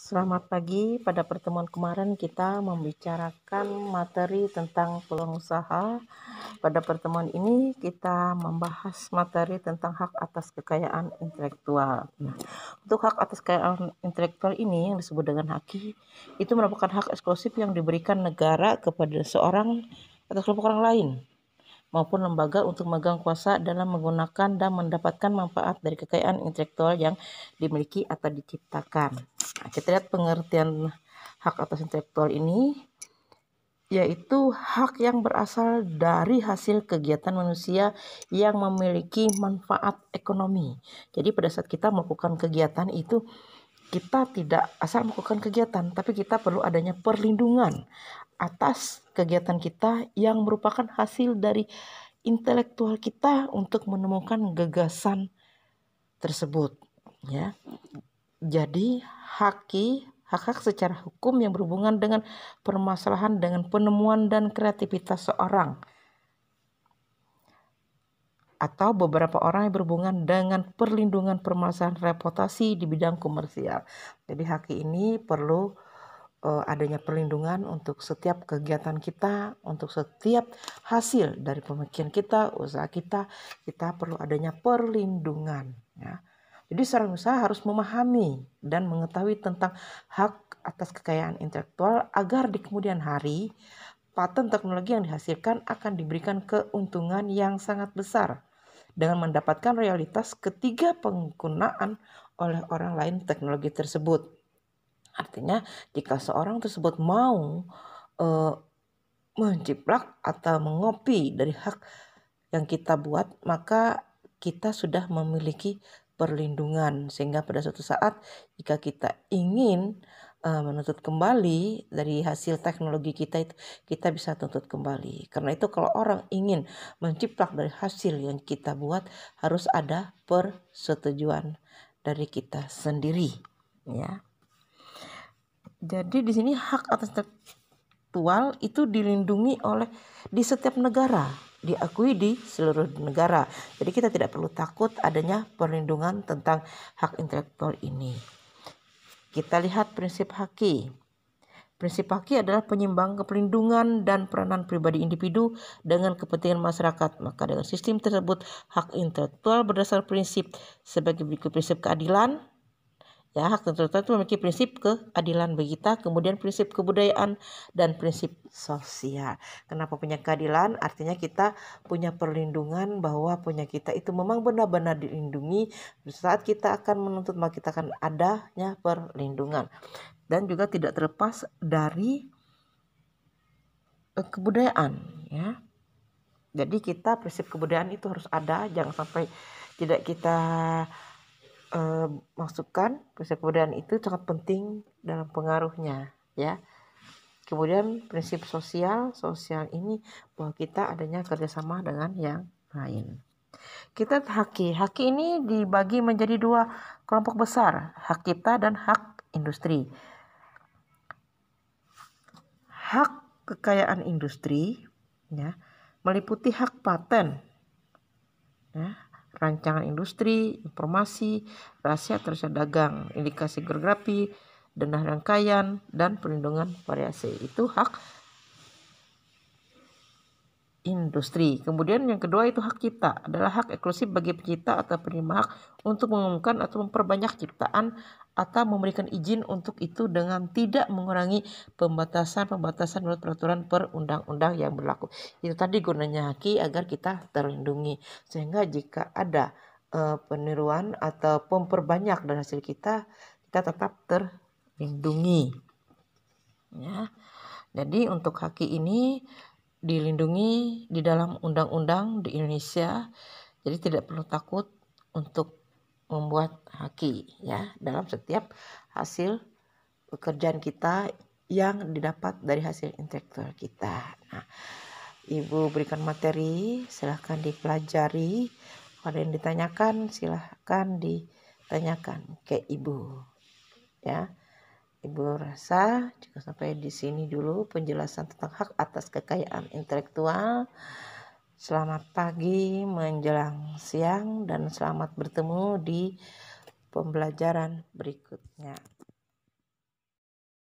Selamat pagi. Pada pertemuan kemarin kita membicarakan materi tentang peluang usaha. Pada pertemuan ini kita membahas materi tentang hak atas kekayaan intelektual. Nah, untuk hak atas kekayaan intelektual ini yang disebut dengan haki, itu merupakan hak eksklusif yang diberikan negara kepada seorang atau kelompok orang lain maupun lembaga untuk memegang kuasa dalam menggunakan dan mendapatkan manfaat dari kekayaan intelektual yang dimiliki atau diciptakan. Nah, kita lihat pengertian hak atas intelektual ini, yaitu hak yang berasal dari hasil kegiatan manusia yang memiliki manfaat ekonomi. Jadi pada saat kita melakukan kegiatan itu, kita tidak asal melakukan kegiatan, tapi kita perlu adanya perlindungan atas kegiatan kita yang merupakan hasil dari intelektual kita untuk menemukan gagasan tersebut, ya. Jadi hak-hak secara hukum yang berhubungan dengan permasalahan dengan penemuan dan kreativitas seorang atau beberapa orang yang berhubungan dengan perlindungan permasalahan reputasi di bidang komersial. Jadi hak ini perlu adanya perlindungan untuk setiap kegiatan kita, untuk setiap hasil dari pemikiran kita, usaha kita perlu adanya perlindungan, ya. Jadi seorang usaha harus memahami dan mengetahui tentang hak atas kekayaan intelektual agar di kemudian hari paten teknologi yang dihasilkan akan diberikan keuntungan yang sangat besar dengan mendapatkan royalitas ketika penggunaan oleh orang lain teknologi tersebut. Artinya jika seorang tersebut mau menciplak atau mengopi dari hak yang kita buat, maka kita sudah memiliki perlindungan, sehingga pada suatu saat jika kita ingin menuntut kembali dari hasil teknologi kita itu, kita bisa tuntut kembali. Karena itu kalau orang ingin menciplak dari hasil yang kita buat, harus ada persetujuan dari kita sendiri, ya. Jadi di sini hak atas intelektual itu dilindungi di setiap negara, diakui di seluruh negara. Jadi kita tidak perlu takut adanya perlindungan tentang hak intelektual ini. Kita lihat prinsip haki. Prinsip haki adalah penyeimbang perlindungan dan peranan pribadi individu dengan kepentingan masyarakat. Maka dengan sistem tersebut, hak intelektual berdasar prinsip sebagai berikut: prinsip keadilan. Ya, hak intelektual itu memiliki prinsip keadilan bagi kita, kemudian prinsip kebudayaan dan prinsip sosial. Kenapa punya keadilan? Artinya kita punya perlindungan bahwa punya kita itu memang benar-benar dilindungi. Saat kita akan menuntut, maka kita akan adanya perlindungan. Dan juga tidak terlepas dari kebudayaan, ya. Jadi kita prinsip kebudayaan itu harus ada, jangan sampai tidak kita masukkan. Prinsip kebudayaan itu sangat penting dalam pengaruhnya, ya. Kemudian prinsip sosial ini bahwa kita adanya kerjasama dengan yang lain. Kita haki ini dibagi menjadi dua kelompok besar, hak cipta dan hak industri. Hak kekayaan industri, ya, meliputi hak paten, ya, rancangan industri, informasi, rahasia tersiar dagang, indikasi geografi, dana rangkaian, dan perlindungan variasi. Itu hak industri. Kemudian yang kedua itu hak cipta, adalah hak eksklusif bagi pencipta atau penerima hak untuk mengumumkan atau memperbanyak ciptaan atau memberikan izin untuk itu dengan tidak mengurangi pembatasan menurut peraturan perundang-undang yang berlaku. Itu tadi gunanya haki, agar kita terlindungi, sehingga jika ada peniruan atau memperbanyak dari hasil kita tetap terlindungi, ya. Jadi untuk haki ini dilindungi di dalam undang-undang di Indonesia. Jadi tidak perlu takut untuk membuat haki, ya, dalam setiap hasil pekerjaan kita yang didapat dari hasil intelektual kita. Nah, Ibu berikan materi, silahkan dipelajari. Kalau yang ditanyakan, silahkan ditanyakan ke Ibu, ya. Ibu rasa cukup sampai di sini dulu penjelasan tentang hak atas kekayaan intelektual. Selamat pagi menjelang siang dan selamat bertemu di pembelajaran berikutnya.